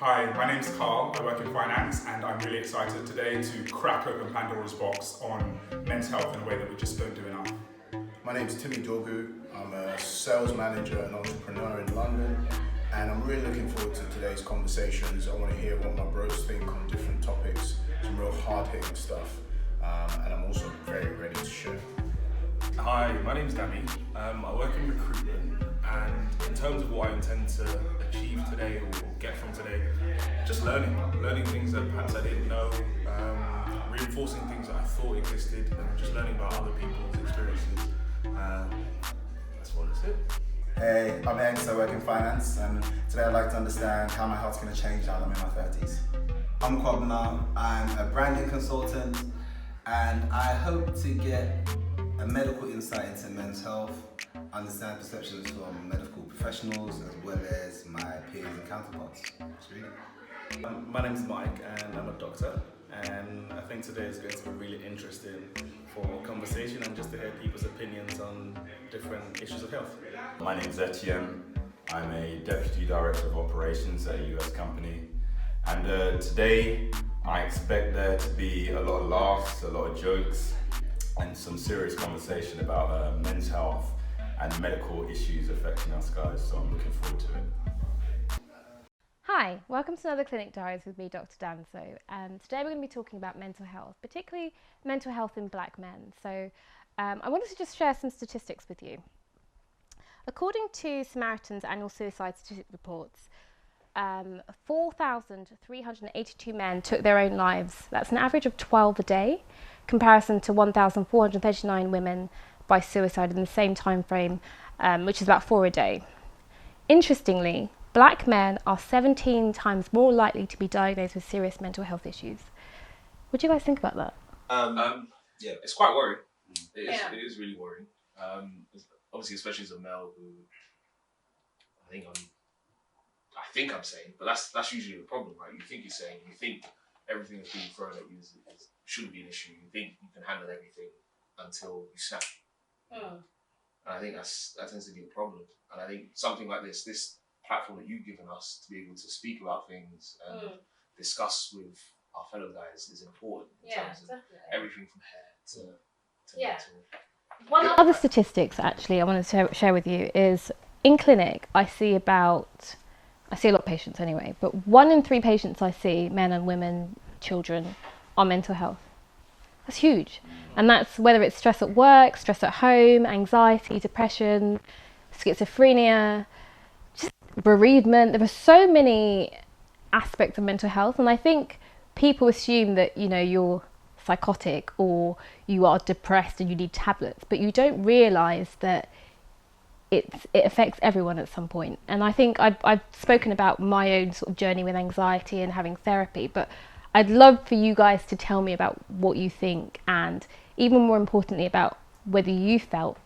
Hi, my name's Carl, I work in finance, and I'm really excited today to crack open Pandora's box on men's health in a way that we just don't do enough. My name's Timmy Dorgu. I'm a sales manager and entrepreneur in London, and I'm really looking forward to today's conversations. I want to hear what my bros think on different topics, some real hard-hitting stuff, and I'm also very ready to share. Hi, my name's Danny. I work in recruitment, and in terms of what I intend to achieve today or get from today, just learning things that perhaps I didn't know, reinforcing things that I thought existed, and just learning about other people's experiences. That's what it's it. Hey, I'm Eng, so I work in finance, and today I'd like to understand how my health's going to change now that I'm in my 30s. I'm Kwabna, I'm a branding consultant, and I hope to get a medical insight into men's health, understand perceptions from medical professionals as well as my peers and counterparts. My name's Mike and I'm a doctor, and I think today is going to be really interesting for conversation and just to hear people's opinions on different issues of health. My name's Etienne. I'm a Deputy Director of Operations at a US company, and today I expect there to be a lot of laughs, a lot of jokes, and some serious conversation about men's health and medical issues affecting us guys, so I'm looking forward to it. Hi, welcome to another Clinic Diaries with me, Dr. Danso, and today we're going to be talking about mental health, particularly mental health in black men. So I wanted to just share some statistics with you. According to Samaritan's annual suicide statistic reports, 4,382 men took their own lives. That's an average of 12 a day, comparison to 1,439 women by suicide in the same time frame, which is about 4 a day. Interestingly, black men are 17 times more likely to be diagnosed with serious mental health issues. What do you guys think about that? Yeah, it's quite worrying. It is really worrying. Obviously, especially as a male who I think I'm sane, but that's usually the problem, right? You think you're sane, you think everything that's being thrown at you shouldn't be an issue. You think you can handle everything until you snap. And I think that tends to be a problem. And I think something like this platform that you've given us to be able to speak about things and discuss with our fellow guys is important in terms of everything from hair to mental. One other statistics actually I want to share with you is in clinic I see a lot of patients anyway, but 1 in 3 patients I see, men and women, children, are mental health. That's huge. And that's whether it's stress at work, stress at home, anxiety, depression, schizophrenia, just bereavement. There are so many aspects of mental health, and I think people assume that, you're psychotic or you are depressed and you need tablets, but you don't realise that it affects everyone at some point. And I think I've spoken about my own sort of journey with anxiety and having therapy, but I'd love for you guys to tell me about what you think, and even more importantly about whether you felt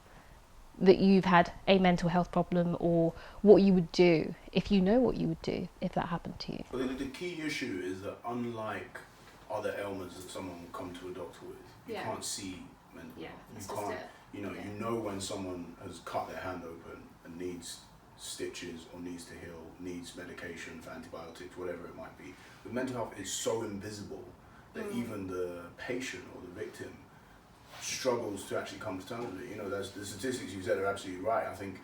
that you've had a mental health problem or what you would do, if you know what you would do if that happened to you. Well, the key issue is that unlike other ailments that someone will come to a doctor with, you can't see mental health. You know when someone has cut their hand open and needs stitches or needs to heal, needs medication for antibiotics, whatever it might be. With mental health, it's so invisible that even the patient or the victim struggles to actually come to terms with it. That's, the statistics you said are absolutely right. I think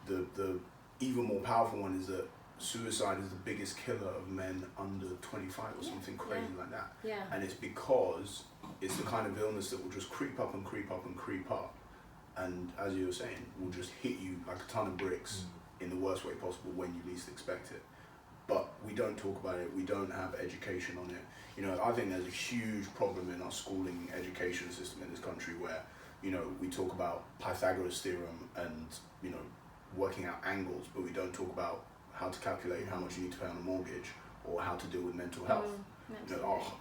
the even more powerful one is that suicide is the biggest killer of men under 25 or something crazy like that. And it's because it's the kind of illness that will just creep up and creep up and creep up. And as you were saying, will just hit you like a ton of bricks in the worst way possible when you least expect it. But we don't talk about it, we don't have education on it. I think there's a huge problem in our schooling education system in this country where, we talk about Pythagoras theorem and, working out angles, but we don't talk about how to calculate how much you need to pay on a mortgage or how to deal with mental health.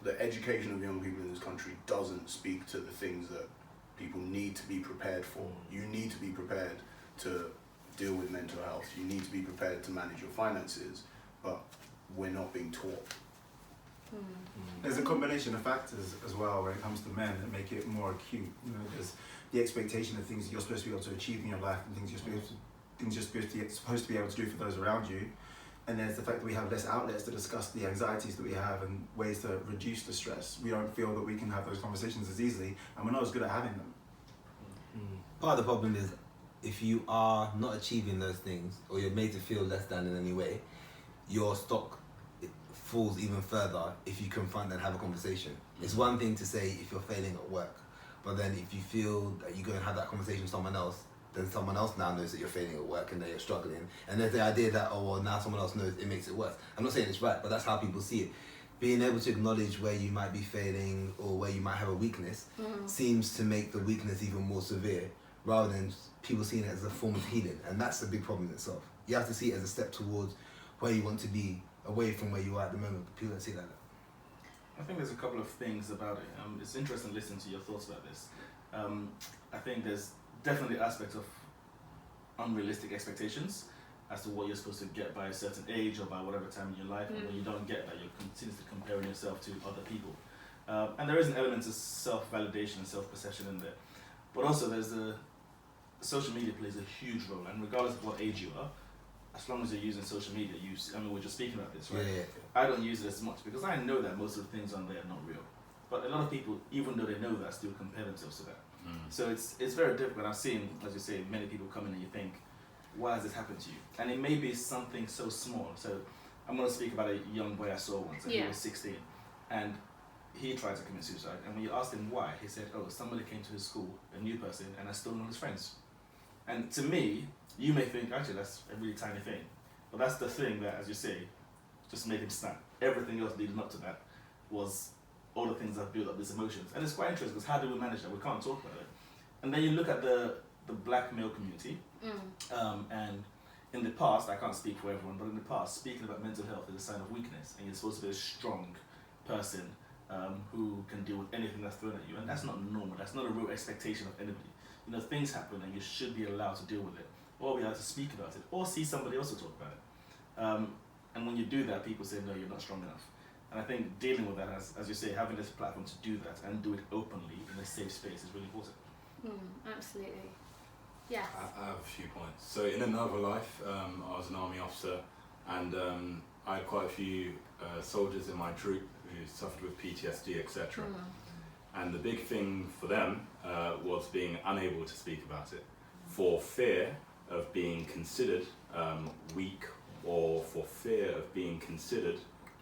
The education of young people in this country doesn't speak to the things that people need to be prepared for. You need to be prepared to deal with mental health. You need to be prepared to manage your finances, but we're not being taught. There's a combination of factors as well when it comes to men that make it more acute. There's the expectation of things that you're supposed to be able to achieve in your life and things you're supposed to be able to do for those around you. And there's the fact that we have less outlets to discuss the anxieties that we have and ways to reduce the stress. We don't feel that we can have those conversations as easily, and we're not as good at having them. Part of the problem is if you are not achieving those things, or you're made to feel less than in any way, your stock falls even further if you confront and have a conversation. It's one thing to say if you're failing at work, but then if you feel that you go and have that conversation with someone else, then someone else now knows that you're failing at work and that you're struggling. And there's the idea that, oh, well, now someone else knows, it makes it worse. I'm not saying it's right, but that's how people see it. Being able to acknowledge where you might be failing or where you might have a weakness seems to make the weakness even more severe, rather than people seeing it as a form of healing. And that's a big problem in itself. You have to see it as a step towards where you want to be, away from where you are at the moment. But people don't see it like that. I think there's a couple of things about it. It's interesting listening to your thoughts about this. I think there's definitely aspects of unrealistic expectations as to what you're supposed to get by a certain age or by whatever time in your life, and when you don't get that, you're continuously comparing yourself to other people. And there is an element of self-validation and self-perception in there. But also there's social media plays a huge role, and regardless of what age you are, as long as you're using social media, we're just speaking about this, right? Yeah. I don't use it as much because I know that most of the things on there are not real. But a lot of people, even though they know that, still compare themselves to that. So it's very difficult. I've seen, as you say, many people come in and you think, why has this happened to you? And it may be something so small. So I'm going to speak about a young boy I saw once, and he was 16, and he tried to commit suicide. And when you asked him why, he said, oh, somebody came to his school, a new person, and has stolen all his friends. And to me, you may think, actually, that's a really tiny thing. But that's the thing that, as you say, just made him snap. Everything else leading up to that was all the things that built up these emotions. And it's quite interesting, because how do we manage that? We can't talk about it. And then you look at the black male community, and in the past, I can't speak for everyone, but in the past, speaking about mental health is a sign of weakness, and you're supposed to be a strong person who can deal with anything that's thrown at you. And that's not normal. That's not a real expectation of anybody. You know, things happen and you should be allowed to deal with it, or be allowed to speak about it, or see somebody else to talk about it. And when you do that, people say, no, you're not strong enough. And I think dealing with that, as you say, having this platform to do that and do it openly in a safe space is really important. Absolutely. Yes. I have a few points. So in another life, I was an army officer, and I had quite a few soldiers in my troop who suffered with PTSD, etc. And the big thing for them was being unable to speak about it, for fear of being considered weak, or for fear of being considered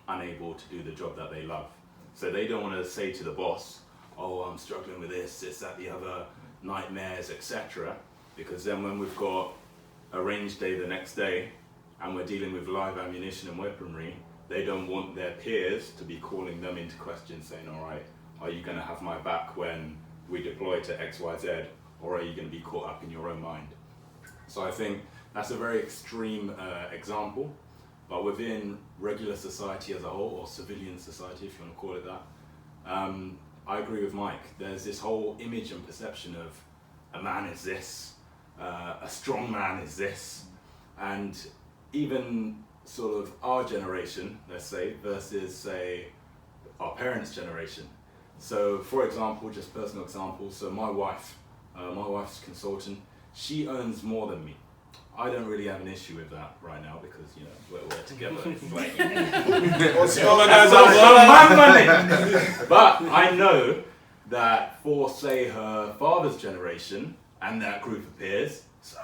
unable to do the job that they love. So they don't want to say to the boss, oh, I'm struggling with this, that, the other, nightmares, etc. Because then when we've got a range day the next day and we're dealing with live ammunition and weaponry, they don't want their peers to be calling them into question, saying, all right, are you going to have my back when we deploy to XYZ, or are you going to be caught up in your own mind? So I think that's a very extreme example, but within regular society as a whole, or civilian society, if you want to call it that, I agree with Mike. There's this whole image and perception of a man is this, a strong man is this, and even sort of our generation, let's say, versus, say, our parents' generation. So, for example, just personal example, so my wife's a consultant, she earns more than me. I don't really have an issue with that right now because, you know, we're together. My money. But I know that for, say, her father's generation and that group of peers, it's,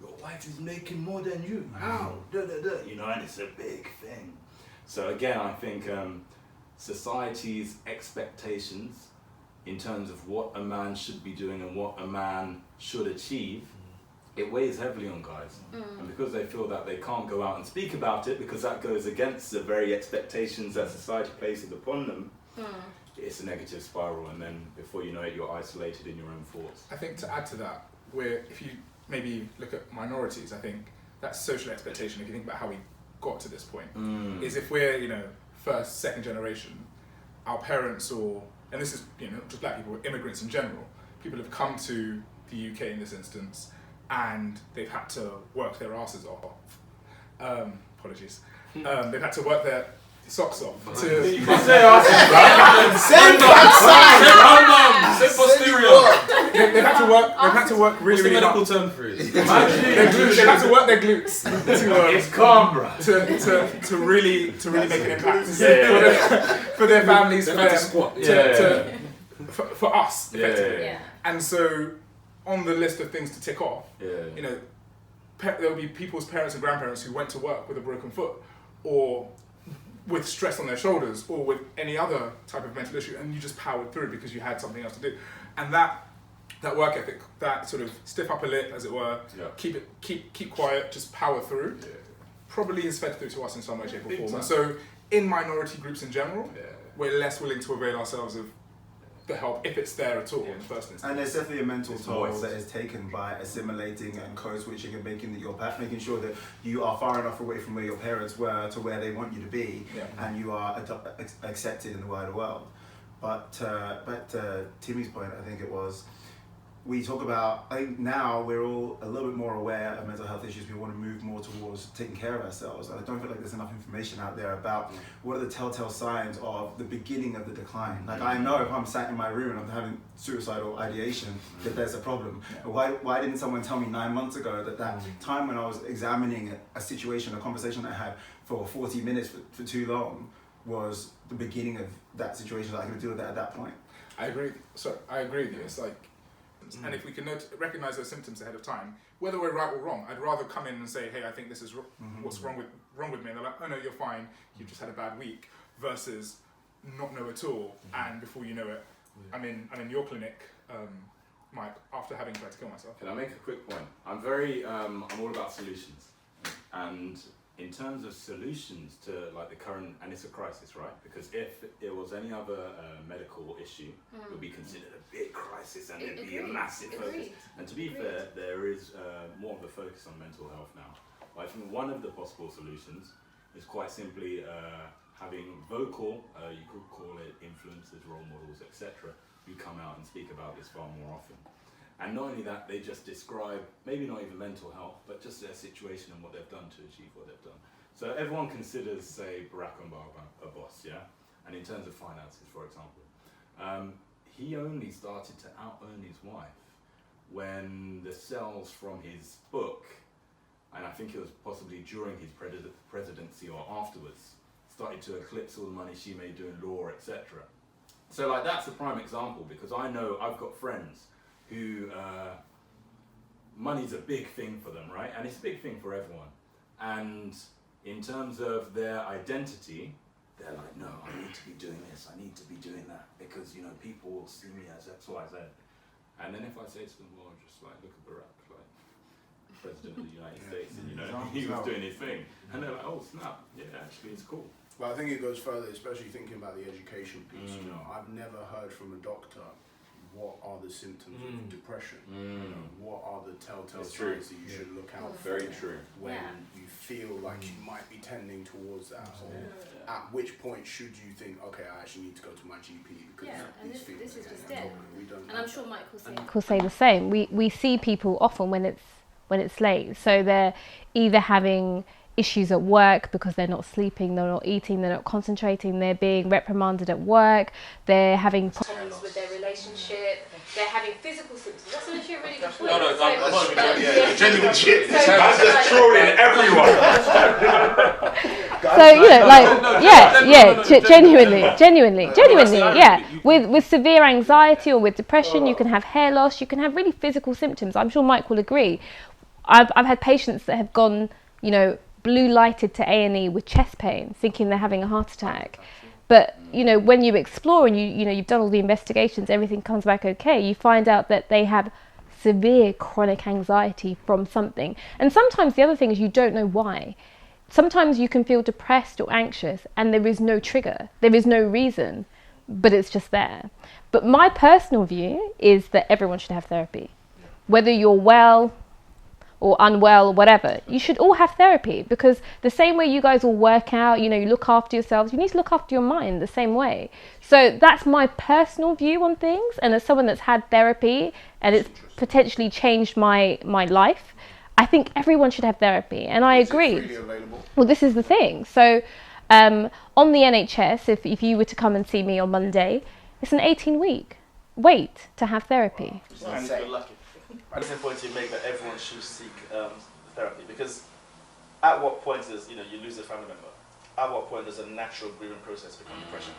your wife is making more than you. How? You know, and it's a big thing. So again, I think society's expectations in terms of what a man should be doing and what a man should achieve, it weighs heavily on guys. And because they feel that they can't go out and speak about it because that goes against the very expectations that society places upon them, it's a negative spiral, and then before you know it, you're isolated in your own thoughts. I think to add to that, if you maybe look at minorities, I think that social expectation, if you think about how we got to this point, is if we're, you know, first, second generation, our parents, or, and this is, you know, not just black people, immigrants in general, people have come to the UK in this instance, and they've had to work their asses off. Apologies. They've had to work their socks off. You can say asses, right? Say posterior. they've had to work really, really hard. What's the medical term for it? They've had to work their glutes It's calm, bro. to really make an impact for their families, for us, effectively. Yeah. And so, on the list of things to tick off, you know, there will be people's parents and grandparents who went to work with a broken foot, or with stress on their shoulders, or with any other type of mental issue, and you just powered through because you had something else to do. And that work ethic, that sort of stiff upper lip, as it were, keep quiet, just power through, probably is fed through to us in some way, shape, or form. And so, in minority groups in general, we're less willing to avail ourselves of the help if it's there at all in the first instance. And there's definitely a mental toll that is taken by assimilating and code switching and making sure that you are far enough away from where your parents were to where they want you to be, and you are accepted in the wider world. But back to Timmy's point, I think it was, we talk about, I think now we're all a little bit more aware of mental health issues. We want to move more towards taking care of ourselves. And I don't feel like there's enough information out there about what are the telltale signs of the beginning of the decline. Like, I know if I'm sat in my room and I'm having suicidal ideation that there's a problem. Why didn't someone tell me 9 months ago that time when I was examining a situation, a conversation I had for 40 minutes for too long was the beginning of that situation, that I could deal with that at that point? I agree. So I agree with you. It's like, and if we can recognize those symptoms ahead of time, whether we're right or wrong, I'd rather come in and say, hey, I think this is what's wrong with me, and they're like, oh no, you're fine, you've just had a bad week, versus not know at all, and before you know it, I'm in your clinic, Mike, after having tried to kill myself. Can I make a quick point? I'm all about solutions, and in terms of solutions to like the current, and it's a crisis, right? Because if it was any other medical issue, it would be considered a big crisis and it'd be a massive focus. And to be fair, there is more of a focus on mental health now. I think one of the possible solutions is quite simply having vocal, you could call it influencers, role models, etc., who come out and speak about this far more often. And not only that, they just describe, maybe not even mental health, but just their situation and what they've done to achieve what they've done. So everyone considers, say, Barack Obama a boss, yeah? And in terms of finances, for example, he only started to out-earn his wife when the sales from his book, and I think it was possibly during his presidency or afterwards, started to eclipse all the money she made doing law, etc. So like that's a prime example, because I know I've got friends who money's a big thing for them, right? And it's a big thing for everyone. And in terms of their identity, they're like, no, I need to be doing this, I need to be doing that, because, you know, people will see me as X, Y, Z. And then if I say to them, well, just like, look at Barack, like, President of the United States, and, you know, he was doing his thing. And they're like, oh, snap, yeah, actually, it's cool. Well, I think it goes further, especially thinking about the education piece. You know, I've never heard from a doctor what are the symptoms of depression. You know, what are the telltale signs that you should look out for? Very true. When you feel like you might be tending towards that, or at which point should you think, okay, I actually need to go to my GP because and these feelings this is just are it. And I'm sure Mike will say the same. We see people often when it's late, so they're either having issues at work because they're not sleeping, they're not eating, they're not concentrating, they're being reprimanded at work, they're having problems with their relationship, they're having physical symptoms. That's actually a really good point. No, genuine shit. I'm just trolling everyone. So, you know, like, genuinely, yeah. With severe anxiety or with depression, you can have hair loss, you can have really physical symptoms. I'm sure Mike will agree. I've had patients that have gone, you know, blue lighted to A&E with chest pain, thinking they're having a heart attack. But, you know, when you explore and you've done all the investigations, everything comes back okay, you find out that they have severe chronic anxiety from something. And sometimes the other thing is you don't know why. Sometimes you can feel depressed or anxious and there is no trigger, there is no reason, but it's just there. But my personal view is that everyone should have therapy. Whether you're well or unwell, whatever, you should all have therapy, because the same way you guys all work out, you know, you look after yourselves, you need to look after your mind the same way. So that's my personal view on things, and as someone that's had therapy and it's potentially changed my life, I think everyone should have therapy, and I agree. Is it freely available? Well, this is the thing. So on the NHS, if you were to come and see me on Monday, it's an 18-week. wait to have therapy. And you're lucky. It's important you make that everyone should seek therapy, because at what point is, you lose a family member? At what point does a natural grieving process become depression?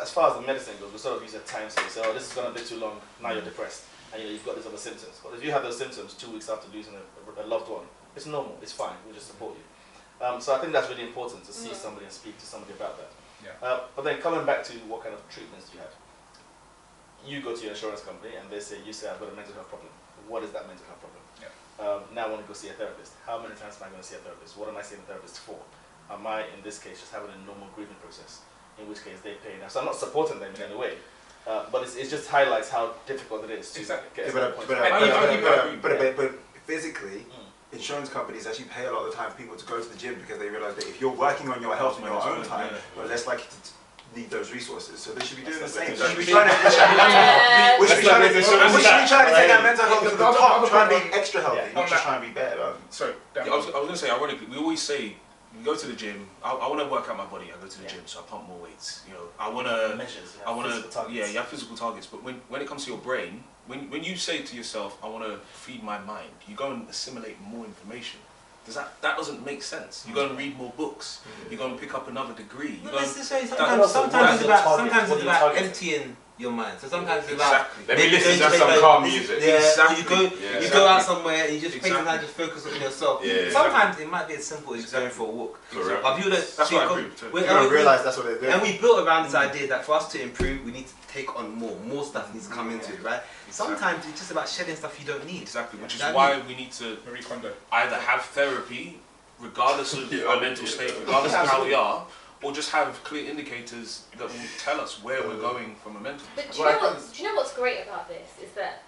As far as the medicine goes, we sort of use a time scale. So, this is going a bit too long, now you're depressed. And you've got these other symptoms. But if you have those symptoms 2 weeks after losing a loved one, it's normal, it's fine, we'll just support you. So I think that's really important to see somebody and speak to somebody about that. Yeah. But then coming back to what kind of treatments do you have? You go to your insurance company and you say, I've got a mental health problem. What is that mental health problem? Yeah. Now I want to go see a therapist. How many times am I going to see a therapist? What am I seeing a therapist for? Am I, in this case, just having a normal grieving process? In which case they pay now. So I'm not supporting them in any way. But it just highlights how difficult it is to get to that point. But physically, insurance companies actually pay a lot of the time for people to go to the gym because they realize that if you're working on your health in your own time, you're less likely to need those resources. So they should be doing the same. We should be trying to take that mental health to the top, trying to be extra healthy, not just trying to be better. Sorry, I was going to say, ironically, we always say, you go to the gym. I want to work out my body. I go to the gym, so I pump more weights. I want to. You have physical targets. But when it comes to your brain, when you say to yourself, I want to feed my mind, you go and assimilate more information. That doesn't make sense. You go and read more books. You go and pick up another degree. Sometimes it's about emptying your mind. So sometimes it's about maybe listen to some calm music. You go out somewhere and you just focus on yourself. Sometimes it might be as simple as going for a walk. But people that's what I agree. We don't realise that's what they're doing. And we built around this idea that for us to improve, we need to take on more stuff needs to come into it, right? Sometimes it's just about shedding stuff you don't need. Exactly, which is why we need to either have therapy, regardless of our mental state, regardless of how we are, or just have clear indicators that will tell us where we're going from a mental perspective. But do you know what's great about this is that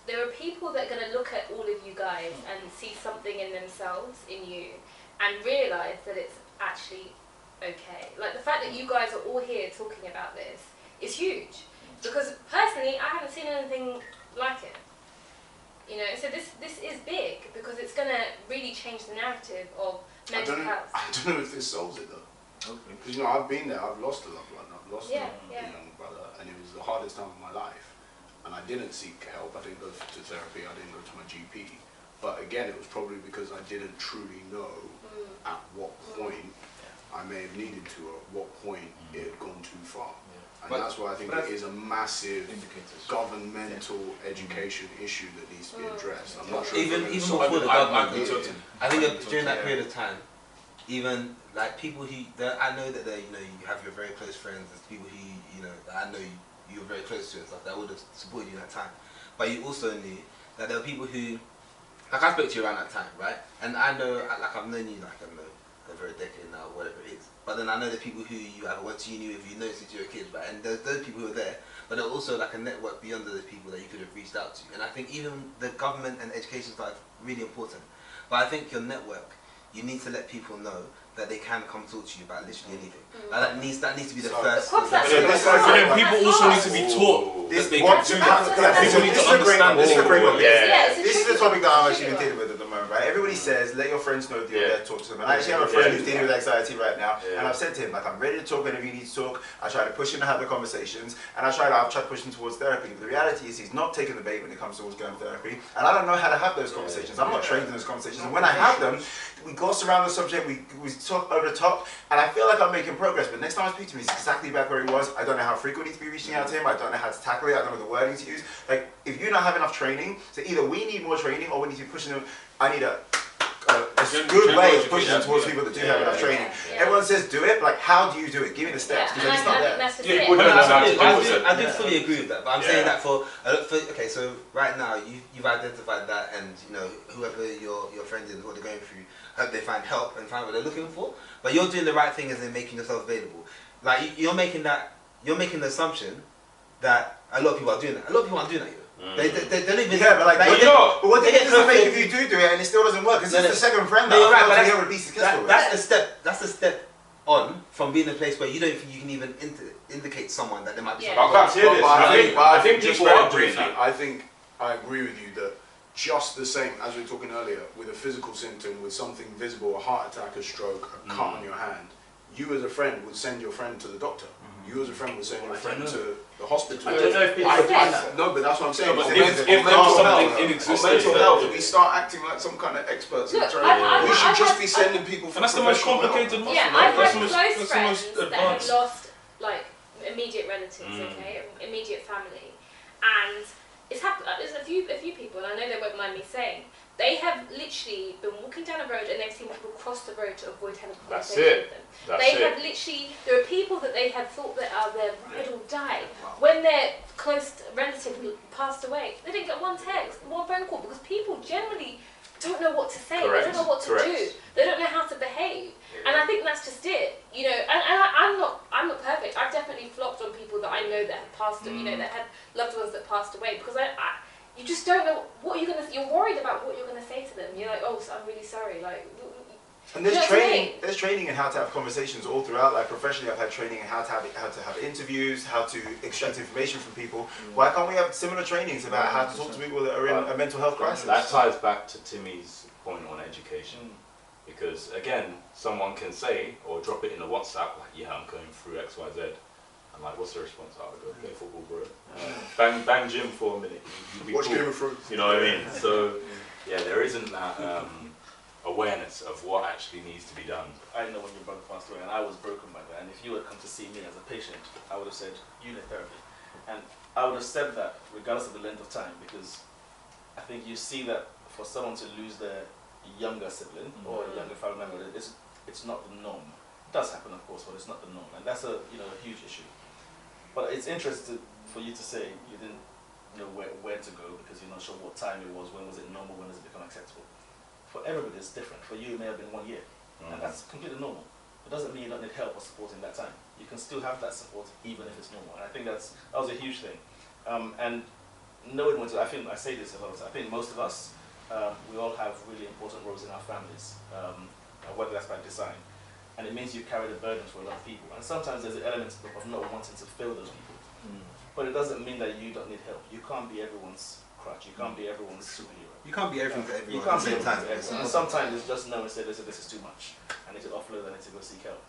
there are people that are going to look at all of you guys and see something in themselves, in you, and realise that it's actually okay. Like the fact that you guys are all here talking about this is huge. Because personally, I haven't seen anything like it. So this is big because it's going to really change the narrative of mental health. I don't know if this solves it though. Because I've been there, I've lost a loved one, I've lost a young brother, and it was the hardest time of my life. And I didn't seek help, I didn't go to therapy, I didn't go to my GP. But again, it was probably because I didn't truly know at what point I may have needed to, or at what point it had gone too far. And that's why I think it is a massive governmental education issue that needs to be addressed. I'm not sure even before the government. I think during that period of time, even like people who I know that you have your very close friends. There's people who that I know you're very close to and stuff that would have supported you in that time. But you also knew that there were people who, like I spoke to you around that time, right? And I know, like I've known you over a decade now, whatever it is. But then I know the people who you either went to uni with, you know since you were a kid, right? And there's those people who are there, but there's also like a network beyond those people that you could have reached out to. And I think even the government and education stuff is really important. But I think your network, you need to let people know that they can come talk to you about literally anything. Like that needs to be the first. But then people also need to be taught that they can do that. People need to understand this. This is the topic that I'm actually dealing with at the moment, right? Everybody says, let your friends know that you're there to talk to them. And I actually have a friend who's dealing with anxiety right now, and I've said to him, like, I'm ready to talk whenever you need to talk. I try to push him to have the conversations, and I've tried to push him towards therapy. But the reality is he's not taking the bait when it comes towards going to therapy, and I don't know how to have those conversations. I'm not trained in those conversations, and when I have them, we gloss around the subject, we talk over the top, and I feel like I'm making progress, but next time I speak to him, he's exactly back where he was. I don't know how frequent I need to be reaching out to him, I don't know how to tackle it, I don't know the wording to use. Like, if you don't have enough training, so either we need more training or we need to be pushing them. I need a good way of pushing them towards people that do have enough training. Everyone says do it, but like, how do you do it? Give me the steps, because it's not there. I do fully agree with that, but I'm saying that for okay, so right now you've identified that, and whoever your friend is, what they're going through, hope they find help and find what they're looking for. But you're doing the right thing as in making yourself available. Like you're making the assumption that a lot of people are doing that. A lot of people aren't doing that. They don't even. Yeah, but like, but what difference does it make if you do it and it still doesn't work? Because it's the second friend that I would be successful. That's the step on from being in a place where you don't think you can even indicate someone that they might be. I think people are doing that. I think I agree with you that just the same as we were talking earlier, with a physical symptom, with something visible, a heart attack, a stroke, a cut on your hand, you as a friend would send your friend to the doctor. You as a friend would send your friend to The hospital. I don't know if people no, but that's what I'm saying. No, but if there's something in existence, mental health, we start acting like some kind of experts. Look, we should just be sending people for. And that's the most complicated one. Yeah, I've had close friends that have lost like immediate relatives, okay, immediate family, and it's happened. There's a few people, and I know they won't mind me saying. They have literally been walking down a road and they've seen people cross the road to avoid having a conversation with them. Have literally, there are people that they have thought that are their ride or die. When their close relative passed away, they didn't get one text, one phone call, because people generally don't know what to say. They don't know what to do. They don't know how to behave. And I think that's just it. You know, and I'm not perfect. I've definitely flopped on people that I know that have passed, you know, that had loved ones that passed away, because you just don't know what you're gonna. You're worried about what you're gonna say to them. You're like, oh, I'm really sorry. Like, and there's training. There's training in how to have conversations all throughout. Like professionally, I've had training in how to have interviews, how to extract information from people. Why can't we have similar trainings about how to talk to people that are in a mental health crisis? That ties back to Timmy's point on education, because again, someone can say or drop it in a WhatsApp like, yeah, I'm going through X, Y, Z. I'm like, what's the response? I would go play football, bro. Bang gym for a minute. Watch cool. Game of Thrones. You know what I mean? So, yeah, there isn't that awareness of what actually needs to be done. I know when your brother passed away, and I was broken by that. And if you had come to see me as a patient, I would have said unitherapy, and I would have said that regardless of the length of time, because I think you see that for someone to lose their younger sibling or a younger family member, it's not the norm. It does happen, of course, but it's not the norm, and that's a huge issue. But it's interesting for you to say you didn't know where to go because you're not sure what time it was, when was it normal, when does it become acceptable. For everybody it's different. For you it may have been 1 year, and that's completely normal. It doesn't mean you don't need help or support in that time. You can still have that support even if it's normal, and I think that was a huge thing. And knowing when to, I say this a lot of times, I think most of us, we all have really important roles in our families, whether that's by design. And it means you carry the burden for a lot of people. And sometimes there's an element of not wanting to fail those people. But it doesn't mean that you don't need help. You can't be everyone's crutch. You can't be everyone's superhero. You can't be everything for everyone. You can't be everything for everyone. And sometimes it's just knowing, say, listen, this is too much. I need to offload, I need to go seek help.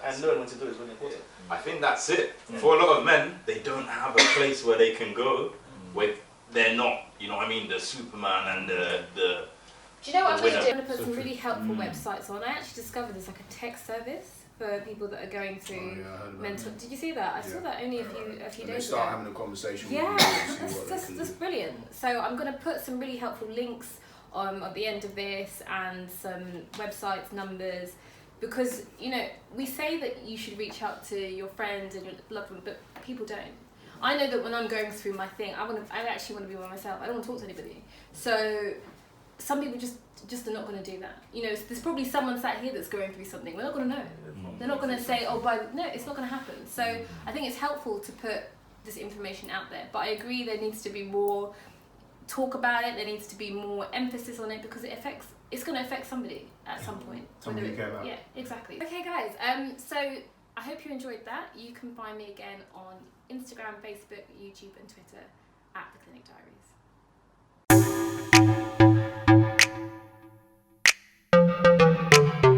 And knowing when to do it is really important. I think that's it. For a lot of men, they don't have a place where they can go where they're not, you know what I mean, the Superman and the do you know what I'm going to do? I'm going to put some really helpful websites on. I actually discovered there's like a text service for people that are going through mental. Did you see that? I saw that only a few days ago. They start having a conversation. Yeah, that's brilliant. So I'm going to put some really helpful links at the end of this and some websites, numbers, because we say that you should reach out to your friends and your loved ones, but people don't. I know that when I'm going through my thing, I actually want to be by myself. I don't want to talk to anybody. So some people just are not going to do that. There's probably someone sat here that's going through something. We're not going to know. They're not going to say, no, it's not going to happen. So I think it's helpful to put this information out there. But I agree there needs to be more talk about it. There needs to be more emphasis on it because it's going to affect somebody at some point. Somebody you care about. Yeah, exactly. Okay, guys. So I hope you enjoyed that. You can find me again on Instagram, Facebook, YouTube, and Twitter @The Clinic Diaries.